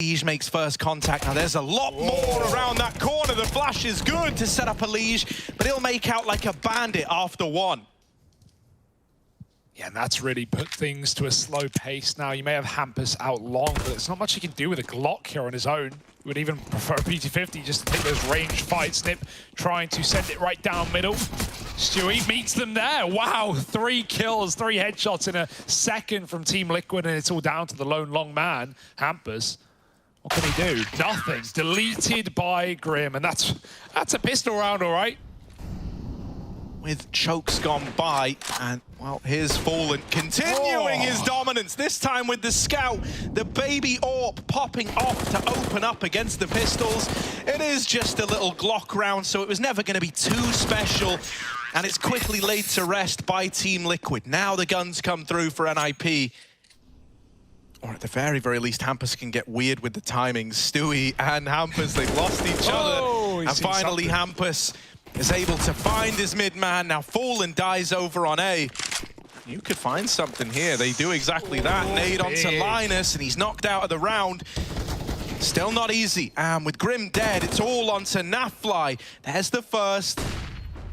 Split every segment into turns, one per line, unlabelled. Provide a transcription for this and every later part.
Liege makes first contact. Now there's a lot more around that corner. The flash is good to set up a Liege, but he'll make out like a bandit after one.
Yeah, and that's really put things to a slow pace now. You may have Hampus out long, but there's not much he can do with a Glock here on his own. Would even prefer a PT-50 just to take those ranged fights. Nip trying to send it right down middle. Stewie meets them there. Wow, 3 kills, 3 headshots in a second from Team Liquid, and it's all down to the lone long man, Hampus. What can he do? Nothing. Deleted by Grim, and that's a pistol round, all right.
With chokes gone by, and well, here's Fallen continuing his dominance, this time with the scout, the baby AWP popping off to open up against the pistols. It is just a little Glock round, so it was never going to be too special, and it's quickly laid to rest by Team Liquid. Now the guns come through for NIP. Or at the very, very least, Hampus can get weird with the timings. Stewie and Hampus, they've lost each other. And finally, Hampus is able to find his mid-man. Now Fallen dies over on A. You could find something here. They do exactly that. Nade onto Linus, and he's knocked out of the round. Still not easy. And with Grim dead, it's all onto Nafly. There's the first.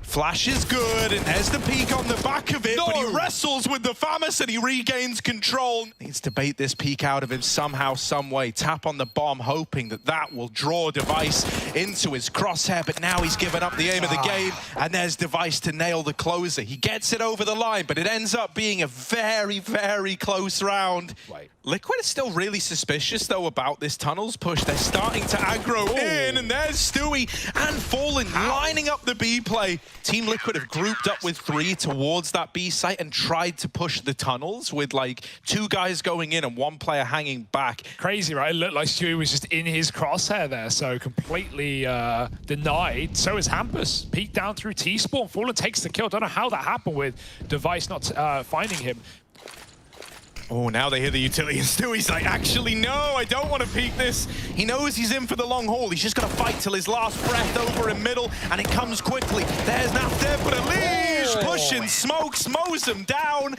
Flash is good, and there's the peek on the back of it, but he wrestles with the Famas and he regains control. Needs to bait this peek out of him somehow, some way. Tap on the bomb, hoping that that will draw Device into his crosshair, but now he's given up the aim of the game, and there's Device to nail the closer. He gets it over the line, but it ends up being a very, very close round. Liquid is still really suspicious, though, about this tunnels push. They're starting to aggro in, and there's Stewie and Fallen lining up the B play. Team Liquid have grouped up with 3 towards that B site and tried to push the tunnels with, like, 2 guys going in and 1 player hanging back.
Crazy, right? It looked like Stewie was just in his crosshair there, so completely denied. So is Hampus. Peeked down through T-spawn. Fallen takes the kill. Don't know how that happened with Device not finding him.
Oh, now they hear the utility, and Stewie's like, actually, no, I don't want to peek this. He knows he's in for the long haul. He's just got to fight till his last breath over in middle, and it comes quickly. There's Naf there, but a Liege pushing smokes, mows him down.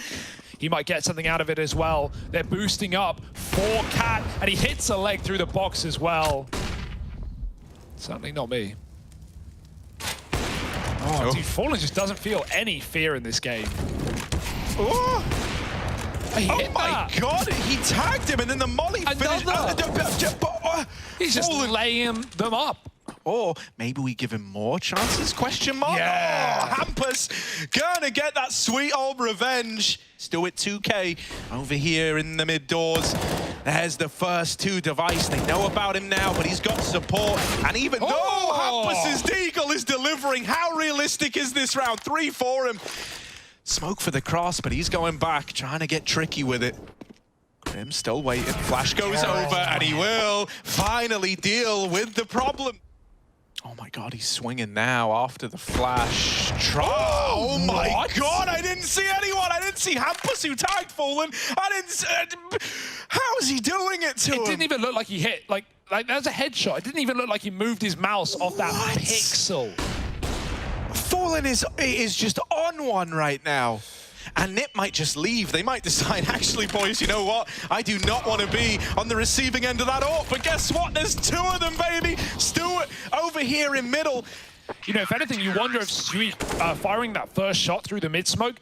He might get something out of it as well. They're boosting up for Cat, and he hits a leg through the box as well. Certainly not me. Oh, dude, Fallen just doesn't feel any fear in this game.
Oh!
Oh
my god, he tagged him and then the molly finished.
He's just laying them up.
Or maybe we give him more chances, question mark?
Yeah.
Oh, Hampus gonna get that sweet old revenge. Still at 2K over here in the mid doors. There's the first 2 Device. They know about him now, but he's got support. And even though Hampus's deagle is delivering, how realistic is this round? 3 for him. Smoke for the cross, but he's going back, trying to get tricky with it. Grim still waiting. Flash goes over, and he will finally deal with the problem. Oh my god, he's swinging now after the flash. Oh my god, I didn't see anyone. I didn't see Hampus who tagged Fallen. I didn't see, how is he doing it to him?
It didn't even look like he hit, like that was a headshot. It didn't even look like he moved his mouse off that pixel.
Fallen is just on one right now. And Nip might just leave. They might decide, actually, boys, you know what? I do not want to be on the receiving end of that AWP. But guess what? There's 2 of them, baby. Stewart over here in middle.
You know, if anything, you wonder if Stewie firing that first shot through the mid-smoke.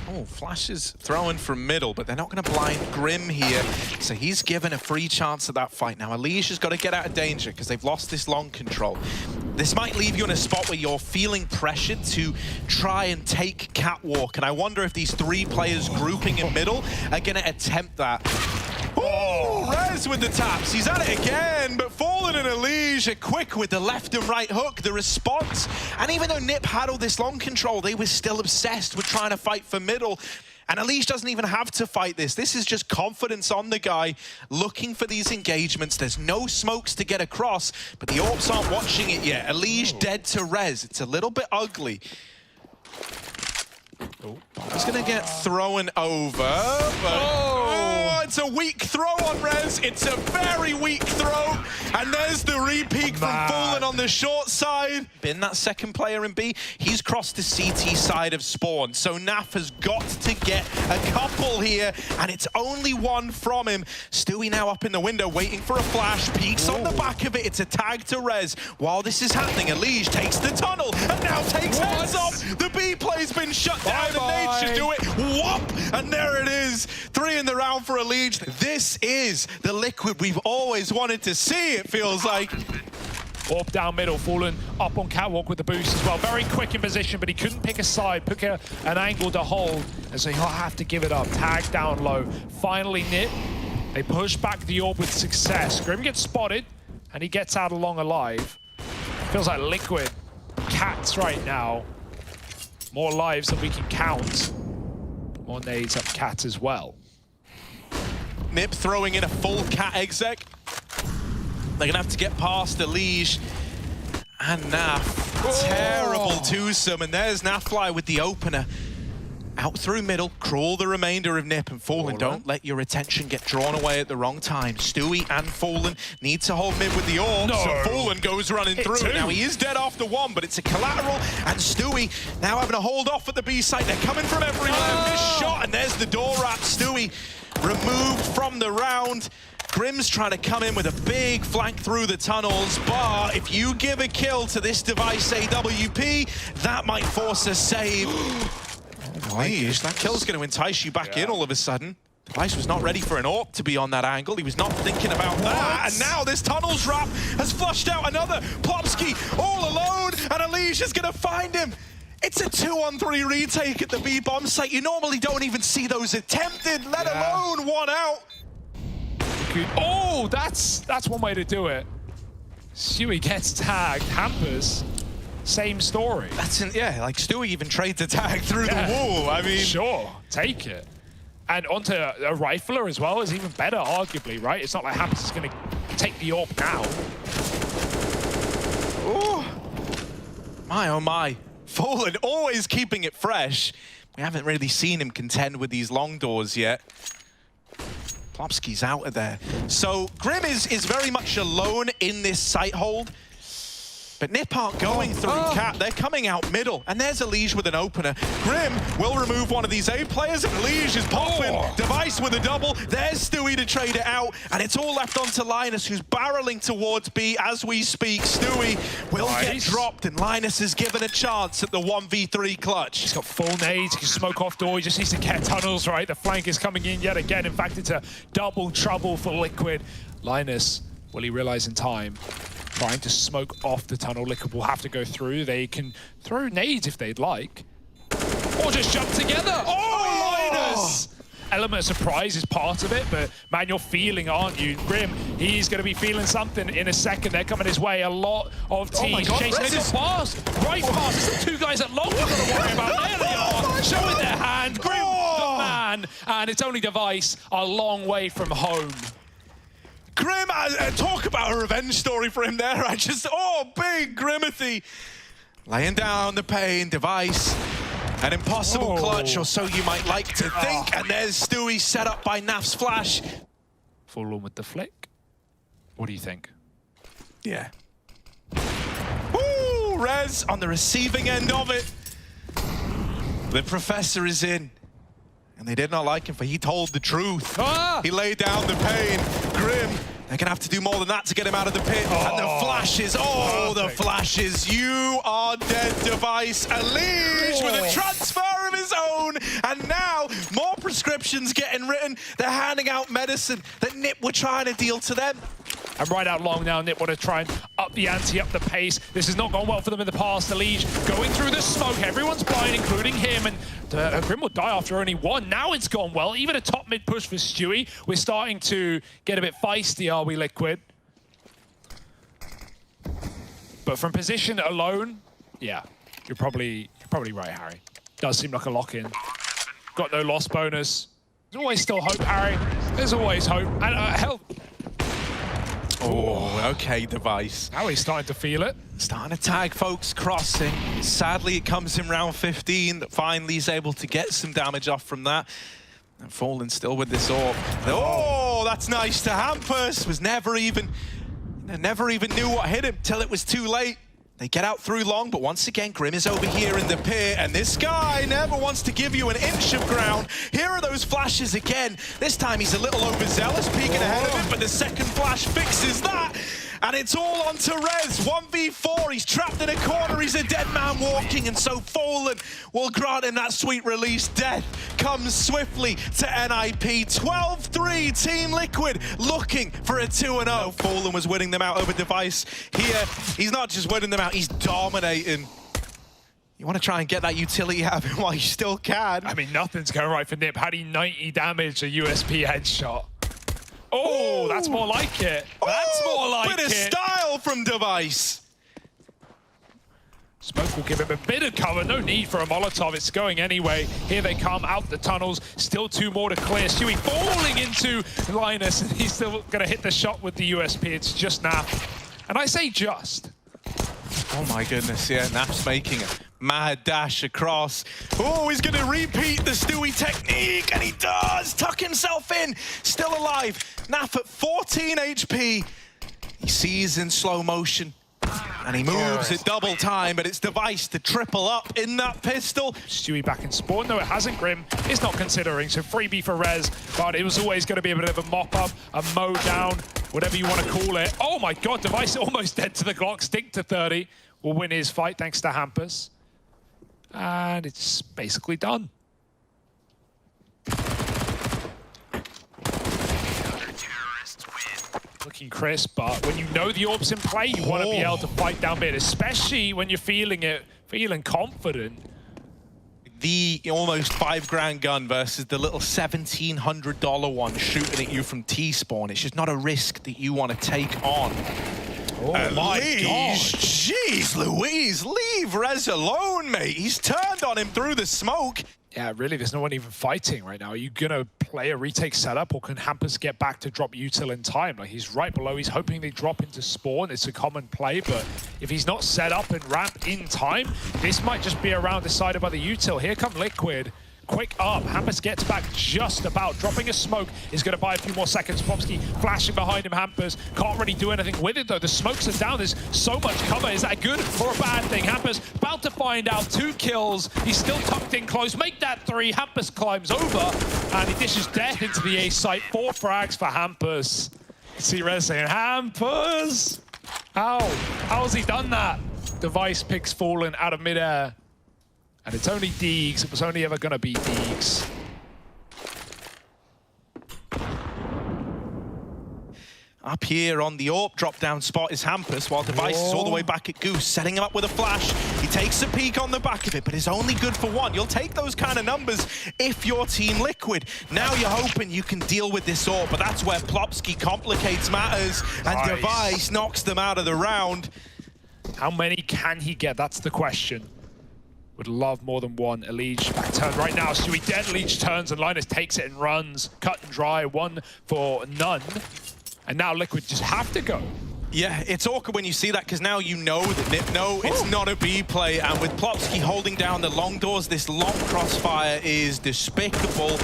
Oh, Flash is throwing from middle, but they're not going to blind Grim here. So he's given a free chance at that fight. Now, Alicia has got to get out of danger because they've lost this long control. This might leave you in a spot where you're feeling pressured to try and take Catwalk. And I wonder if these 3 players grouping in middle are going to attempt that. Oh, Rez with the taps. He's at it again, but Fallen and Elige are quick with the left and right hook, the response. And even though Nip had all this long control, they were still obsessed with trying to fight for middle. And Elige doesn't even have to fight this. This is just confidence on the guy, looking for these engagements. There's no smokes to get across, but the AWPs aren't watching it yet. Elige dead to Rez. It's a little bit ugly. He's going to get thrown over, but it's a weak throw on Rez. It's a very weak throw, And there's the repeat from Fallen on the short side. Been that second player in B. He's crossed the CT side of spawn. So Naf has got to get a couple here. And it's only one from him. Stewie now up in the window waiting for a flash. Peeks on the back of it. It's a tag to Rez. While this is happening, Elige takes the tunnel and now takes heads off. The B play's been shut down. The nade should do it. Whoop! And there it is. 3 in the round for Elige. This is the Liquid we've always wanted to see, it feels like.
Orb down middle, Fallen up on catwalk with the boost as well. Very quick in position, but he couldn't pick a side, pick an angle to hold. And so he'll have to give it up. Tag down low. Finally, Nip. They push back the orb with success. Grim gets spotted, and he gets out along alive. Feels like Liquid. Cats right now. More lives than we can count. More nades up Cat as well.
Nip throwing in a full Cat exec. They're gonna have to get past Elige and Naf. Terrible twosome, and there's Nafly with the opener. Out through middle, crawl the remainder of Nip, and Fallen, don't let your attention get drawn away at the wrong time. Stewie and Fallen need to hold mid with the orb, so Fallen goes running through. Now he is dead after one, but it's a collateral, and Stewie now having to hold off at the B site. They're coming from everywhere. Missed shot, and there's the door wrap. Stewie removed from the round. Grim's trying to come in with a big flank through the tunnels, but if you give a kill to this device AWP, that might force a save. Elige, that kill's going to entice you back in all of a sudden. Device was not ready for an AWP to be on that angle. He was not thinking about that. And now this tunnels wrap has flushed out another. Plopsky all alone, and Elige is going to find him. It's a 2-on-3 retake at the B bomb site. You normally don't even see those attempted, let alone one out.
Oh, that's one way to do it. Stewie gets tagged. Hampers. Same story.
That's like Stewie even trades a tag through the wall. I mean,
sure, take it. And onto a rifler as well is even better, arguably, right? It's not like Hampers is going to take the AWP now.
Ooh. My, oh my. Fallen always keeping it fresh. We haven't really seen him contend with these long doors yet. Plopsky's out of there. So Grim is very much alone in this site hold. But Nip aren't going through Cat. They're coming out middle. And there's Elige with an opener. Grim will remove one of these A players, and Elige is popping. Device with a double. There's Stewie to trade it out. And it's all left onto Linus, who's barreling towards B as we speak. Stewie will get dropped, and Linus is given a chance at the 1v3 clutch.
He's got full nades. He can smoke off door. He just needs to get tunnels, right? The flank is coming in yet again. In fact, it's a double trouble for Liquid. Linus, will he realize in time? Trying to smoke off the tunnel. Liquid will have to go through. They can throw nades if they'd like. Or just jump together. Oh, Linus! Element of surprise is part of it, but man, you're feeling, aren't you? Grim, he's going to be feeling something in a second. They're coming his way. A lot of teams chasing. They've got bars. Right past. There's the 2 guys at long we've got to worry about. There they are. Showing their hand. Grim, the man. And it's only Device a long way from home.
Grim, talk about a revenge story for him there. Big Grimathy. Laying down the pain. Device. An impossible clutch, or so you might like to think. And there's Stewie set up by Naf's flash.
Full on with the flick. What do you think?
Yeah. Ooh, Rez on the receiving end of it. The professor is in. And they did not like him, for he told the truth. He laid down the pain. Grim, they're gonna have to do more than that to get him out of the pit. And the flashes, the flashes. You are dead, Device. Elige with a transfer of his own. And now, more prescriptions getting written. They're handing out medicine that Nip were trying to deal to them.
And right out long now, Nip want to try and up the ante, up the pace. This has not gone well for them in the past. Elige going through the smoke. Everyone's blind, including him. And Grim will die after only one. Now it's gone well. Even a top mid push for Stewie. We're starting to get a bit feisty, are we, Liquid? But from position alone, yeah, you're probably right, Harry. Does seem like a lock-in. Got no loss bonus. There's always still hope, Harry. There's always hope. And hell.
Okay, Device.
Now he's starting to feel it.
Starting to tag folks crossing. Sadly, it comes in round 15 that finally he's able to get some damage off from that. And Fallen still with this AWP. Oh, that's nice to Hampus. Was never even They never even knew what hit him till it was too late. They get out through long, but once again, Grim is over here in the pit, and this guy never wants to give you an inch of ground. Here are those flashes again. This time he's a little overzealous, peeking ahead of it, but the second flash fixes that. And it's all on to Rez, 1v4, he's trapped in a corner, he's a dead man walking, and so Fallen will grant him that sweet release. Death comes swiftly to NIP, 12-3, Team Liquid looking for a 2-0. Fallen was winning them out over Device. Here, he's not just winning them out, he's dominating. You want to try and get that utility out of him while you still can.
I mean, nothing's going right for Nip. Had he 90 damage, a USP headshot. Oh, that's more like it. That's more like it.
Bit of style from Device.
Smoke will give him a bit of cover. No need for a Molotov. It's going anyway. Here they come out the tunnels. Still 2 more to clear. Stewie falling into Linus, and he's still going to hit the shot with the USP. It's just Naf. And I say just.
Oh my goodness, yeah, Naf's making a mad dash across. Oh, he's gonna repeat the Stewie technique, and he does! Tuck himself in, still alive. Naf at 14 HP. He sees in slow motion, and he moves at double time, but it's Device to triple up in that pistol.
Stewie back in spawn. No, it hasn't. Grim is not considering, so freebie for Rez, but it was always going to be a bit of a mop-up, a mow down, whatever you want to call it. Oh my god, Device almost dead to the Glock. Stick to 30. Will win his fight thanks to Hampus. And it's basically done. Looking crisp, but when you know the orb's in play, you want to be able to fight down mid, especially when you're feeling confident.
The almost $5,000 gun versus the little $1,700 one shooting at you from T-spawn. It's just not a risk that you want to take on.
Oh my god.
Jeez Louise, leave Rez alone, mate. He's turned on him through the smoke.
Yeah, really, there's no one even fighting right now. Are you going to play a retake setup, or can Hampus get back to drop util in time? Like, he's right below. He's hoping they drop into spawn. It's a common play, but if he's not set up and ramp in time, this might just be a round decided by the util. Here come Liquid. Quick up, Hampus gets back just about. Dropping a smoke is going to buy a few more seconds. Popsky flashing behind him, Hampus can't really do anything with it though. The smokes are down, there's so much cover. Is that good or a bad thing? Hampus about to find out, 2 kills. He's still tucked in close, make that 3. Hampus climbs over and he dishes death into the A site. 4 frags for Hampus. See Rez saying, Hampus! How has he done that? Device picks Fallen out of midair. And it's only Deegs. It was only ever going to be Deegs.
Up here on the AWP drop-down spot is Hampus, while Device is all the way back at Goose, setting him up with a flash. He takes a peek on the back of it, but it's only good for 1. You'll take those kind of numbers if you're Team Liquid. Now you're hoping you can deal with this AWP, but that's where Plopsky complicates matters, and Device knocks them out of the round.
How many can he get? That's the question. Would love more than 1. Elige back turn right now. Stewie dead. Elige turns and Linus takes it and runs. Cut and dry. 1 for none. And now Liquid just have to go.
Yeah, it's awkward when you see that, because now you know that Nip know it's not a B play, and with Plopsky holding down the long doors, this long crossfire is despicable.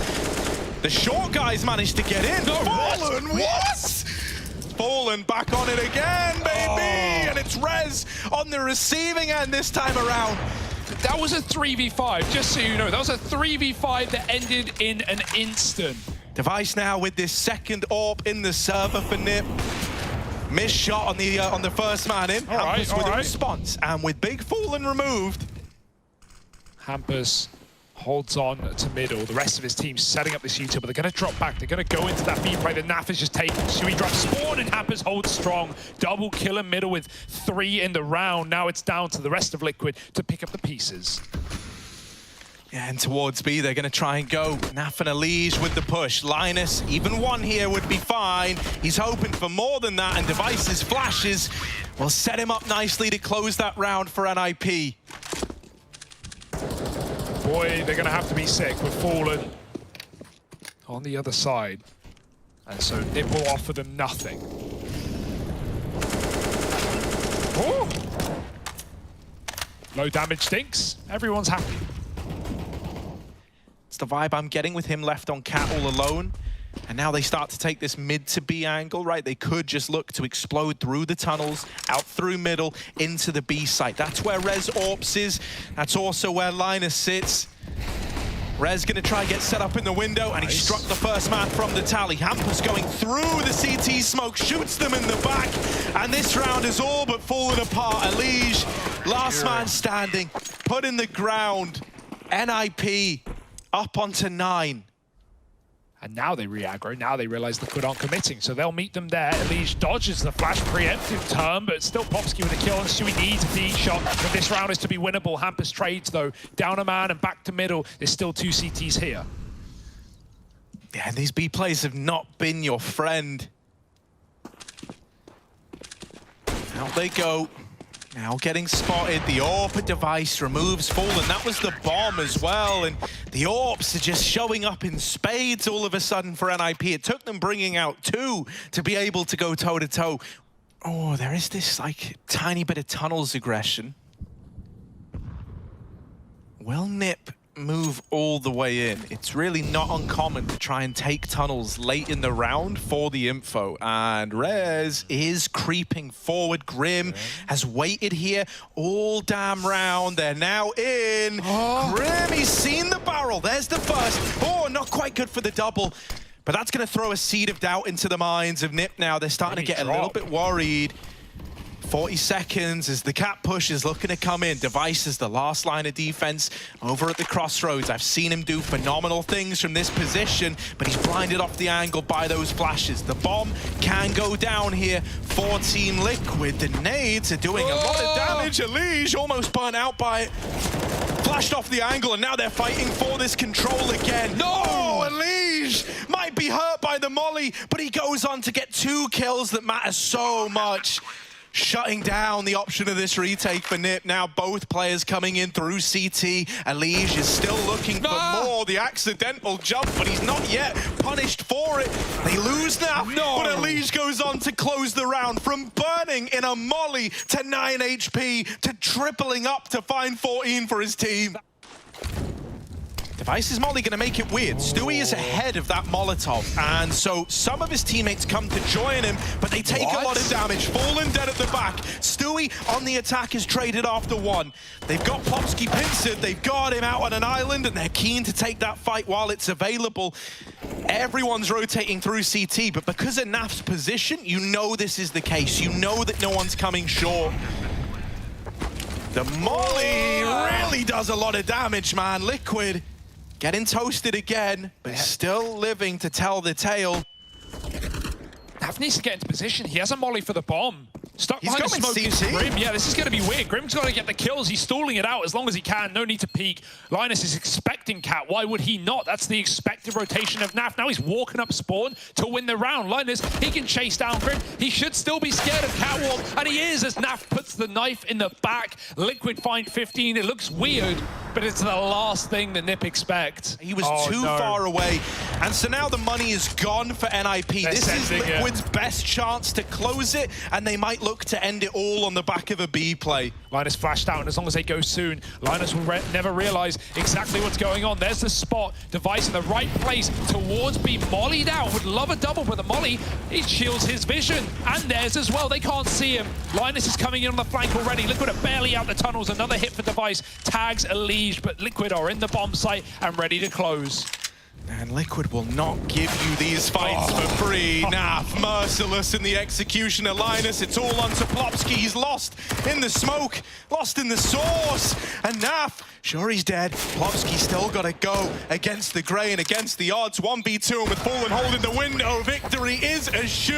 The short guys managed to get in. Fallen, what? Fallen back on it again, baby! And it's Rez on the receiving end this time around.
That was a 3v5, just so you know. That was a 3v5 that ended in an instant.
Device now with this second AWP in the server for Nip. Missed shot on the first man in. Hampus with a response, and with Big Fallen removed.
Hampus holds on to middle. The rest of his team setting up this util, but they're going to drop back. They're going to go into that B play that Naf is just taking. Stewie drops spawn, and Hampus holds strong. Double kill in middle with 3 in the round. Now it's down to the rest of Liquid to pick up the pieces.
Yeah, and towards B, they're going to try and go. Naf and Elige with the push. Linus, even 1 here would be fine. He's hoping for more than that, and Device's flashes will set him up nicely to close that round for NIP.
Boy, they're going to have to be sick with Fallen on the other side. And so Nip will offer them nothing. Ooh. Low damage stinks. Everyone's happy.
It's the vibe I'm getting with him left on Cat all alone. And now they start to take this mid to B angle, right? They could just look to explode through the tunnels, out through middle, into the B site. That's where Rez Orps is. That's also where Linus sits. Rez gonna try and get set up in the window, and he struck the first man from the tally. Hampus going through the CT smoke, shoots them in the back, and this round is all but falling apart. Elige, last man standing, put in the ground. NIP up onto 9.
And now they re-aggro, now they realize Liquid aren't committing, so they'll meet them there. Elige dodges the flash preemptive turn, but still Popsky with a kill, and Stewie needs a D shot, but this round is to be winnable. Hampus trades though, down a man and back to middle. There's still 2 CTs here.
Yeah, and these B plays have not been your friend. Out they go. Now getting spotted, the AWP device removes Fallen. That was the bomb as well, and the AWPs are just showing up in spades all of a sudden for NIP. It took them bringing out 2 to be able to go toe-to-toe. Oh, there is this, like, tiny bit of tunnels aggression. Will Nip move all the way in? It's really not uncommon to try and take tunnels late in the round for the info, and Rez is creeping forward. Grim has waited here all damn round. They're now in. Grim, he's seen the barrel. There's the first. Oh, not quite good for the double, but that's going to throw a seed of doubt into the minds of Nip now. They're starting to get a little bit worried. 40 seconds as the cap push is looking to come in. Device is the last line of defense over at the crossroads. I've seen him do phenomenal things from this position, but he's blinded off the angle by those flashes. The bomb can go down here for Team Liquid. The nades are doing a lot of damage. Elige almost burnt out by it. Flashed off the angle, and now they're fighting for this control again. No! Elige might be hurt by the molly, but he goes on to get 2 kills that matter so much. Shutting down the option of this retake for Nip. Now both players coming in through CT. Elige is still looking for more. The accidental jump, but he's not yet punished for it. They lose now, but Elige goes on to close the round from burning in a molly to 9 HP to tripling up to find 14 for his team. Device is molly going to make it weird. Stewie is ahead of that Molotov, and so some of his teammates come to join him, but they take a lot of damage. Fallen dead at the back. Stewie on the attack is traded after 1. They've got Popsky pincered, they've got him out on an island, and they're keen to take that fight while it's available. Everyone's rotating through CT, but because of Naf's position, you know this is the case. You know that no one's coming short. The molly really does a lot of damage, man. Liquid getting toasted again, but still living to tell the tale.
Naf needs to get into position. He has a molly for the bomb. Stuck
He's
behind the smoke is
CT.
Grim. Yeah, this is going to be weird. Grim's got to get the kills. He's stalling it out as long as he can. No need to peek. Linus is expecting Cat. Why would he not? That's the expected rotation of Naf. Now he's walking up spawn to win the round. Linus, he can chase down Grim. He should still be scared of Catwalk, and he is as Naf puts the knife in the back. Liquid find 15. It looks weird, but it's the last thing that Nip expects.
He was too far away, and so now the money is gone for NIP. This is Liquid's best chance to close it, and they might look to end it all on the back of a B play.
Linus flashed out, and as long as they go soon, Linus will never realize exactly what's going on. There's the spot. Device in the right place towards B. Mollied out. Would love a double, but the molly, he shields his vision. And theirs as well. They can't see him. Linus is coming in on the flank already. Liquid are barely out the tunnels. Another hit for Device. Tags Elige, but Liquid are in the bomb site and ready to close.
And Liquid will not give you these fights for free. Naf, merciless in the execution of Linus. It's all onto Plopsky. He's lost in the smoke, lost in the source. And Naf, sure he's dead. Plopsky still got to go against the grain, against the odds. 1v2, and with Fallen holding the window, victory is assured.